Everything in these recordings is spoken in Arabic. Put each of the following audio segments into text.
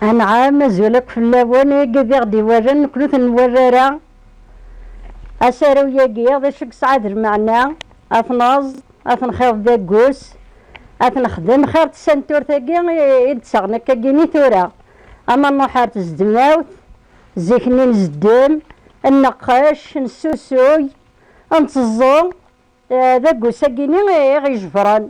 أنا مازولك في اللواني قد غدي ورن كلوث نوررا أسارو ياقي ذا شك سعاد المعنى أثناز أثنخاف ذا قوس أثنخدم خير تسنتور ثاقي يتسغنك كاقيني ثورا أما نوحار تزدماوت زيكني نزدم النقاش نسوسوي نتزو ذا قوس أقيني غي جفران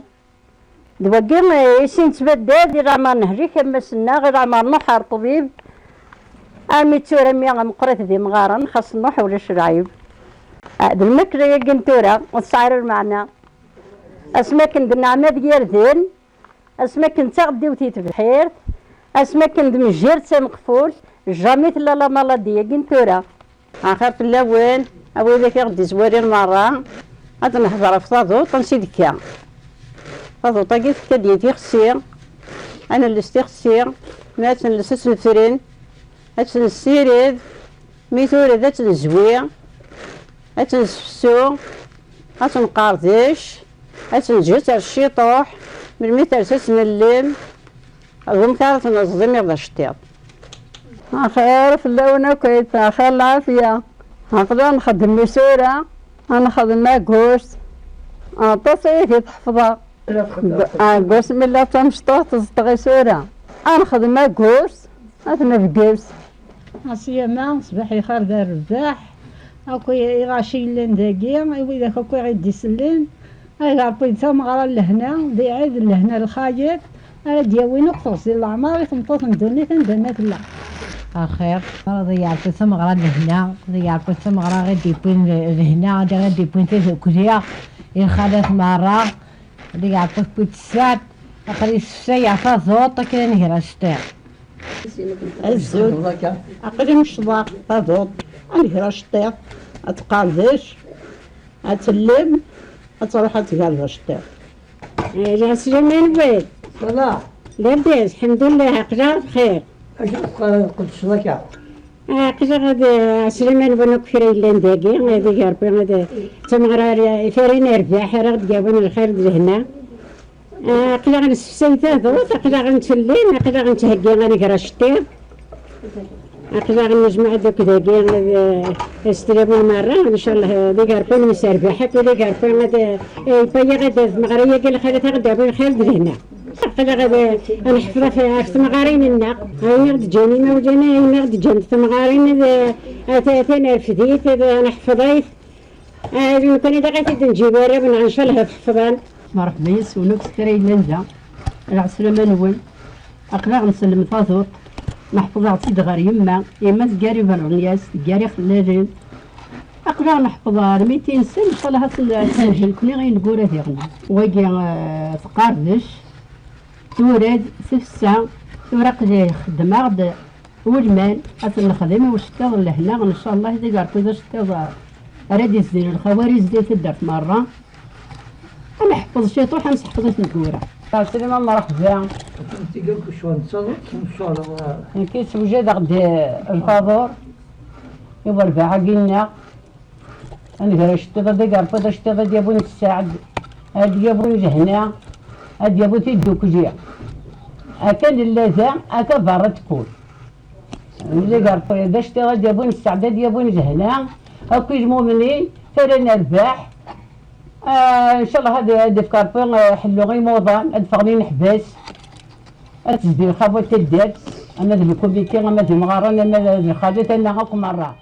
دواقي يسين تبدل غير عمر نهري كما سنا غير عمر نوحار طبيب أمي تورا ميا مقرث ذي مغارن خاص نوح ولا شرايب هذا المكر يا قنتورا والسعر المعنى اسماكن بالنعمة ديال ذين اسماكن تغدي وتيت بحير اسماكن دمجير تمقفول جامي لا لا مالادي يا قنتورا آخر في اللوين أبو ذاك يغدي زواري المرة هذا نحضر في طاضو تنسي دكا طاضو طاقي في كديتي خسير أنا اللي استخسير ما تنلسس الفرين هاتن السيريد ميثوري ذات الزوير هاتن السفسو هاتن قارديش هاتن جيت الشيطوح من ميتر سسن الليل الغم كانت نصدم يرضى الشتيط خير في اللون كويت خير العافية نقدر نخدم مسورة نخدم ماكوش تصيفي تحفظها قوس من الله تمشطوح تصدقي سورة نخدم ماكوش أثنى في قوس عصيما صباحي خير دار الرباح اكو يغاشي لين داكيا وإذا اكو غيدي سلين هاي ربي تمغرا لهنا دي عيد لهنا الخايب انا دياوين وقتصي العمار يتمطوط ندوني تندنات لا اخير ضيع في ثمغرا لهنا ضيع في ثمغرا غادي بين لهنا غادي بين تزوكريا الخالات مرة ضيع في بيت الساد اخري الساعة فازوط كان هي شتاع الزود أقلم شضاق تضوط أنهر الشطيط أتقاردش أتلم أتروح أتقال الشطيط يا سليمان بيت صلاح لاباس الحمد لله أقدر بخير اش قلت صلاح أقدر هذا سليمان بنو كفري لين داقي هذا يا ربي هذا تمغرا فارين رباح راه جابون الخير هنا أقدر نسفسيته ضوط أقدر نتفلين أقدر نتهجي غنقرا الشطيط أقدر نجمع دوك داقي استلموا مرة إن شاء الله ذيك ربي مسربحة ذيك ربي غدا يبيا غدا مغرية قال خالتها غدا بين خير هنا أقدر غدا نحفظها في تمغارين النق هاي غدا جاني ما وجاني هاي غدا جاني تمغارين ثلاثين رفديت نحفظيت يمكن إذا غيت نجيبها راه إن شاء الله تحفظان مرحبا يسولك سكري لنجا العسلامة نول أقدر نسلم فاطور نحفظ عصيد غير يما تقاري بالعنياس تقاري خلالين أقدر نحفظ 200 سنة صلاح سنجل كوني غير نقول هذي غنا ويجي تقاردش تورد سفسا ورق جاي خدمة غدا والمال أثر نخدم وشتغل لهنا إن شاء الله إذا قارت إذا شتغل أراد يزدين الخواري زدين في الدرس مرة أنا حفظ شي طوح أمس حفظت نقورة سليمان مرحبا انت قلت شو نتصرف ان شاء الله كيس وجد غد الفاضور يبغى الباعة قلنا أنا غير اشتغل دقار فدا اشتغل يبون تساعد هاد يبون هنا هاد يبون تدوك جيا أكل اللذة أكل برا تكون دقار فدا اشتغل يبون تساعد يبون هنا أكو يجموني فرنا الباح إن شاء الله هذا في كاربون حلو غي موضان أدفعني نحبس أتزدي الخبوة تدات أنا ذي كوبيتي أنا ذي مغارن أنا ذي خالد أنا هاكم مرة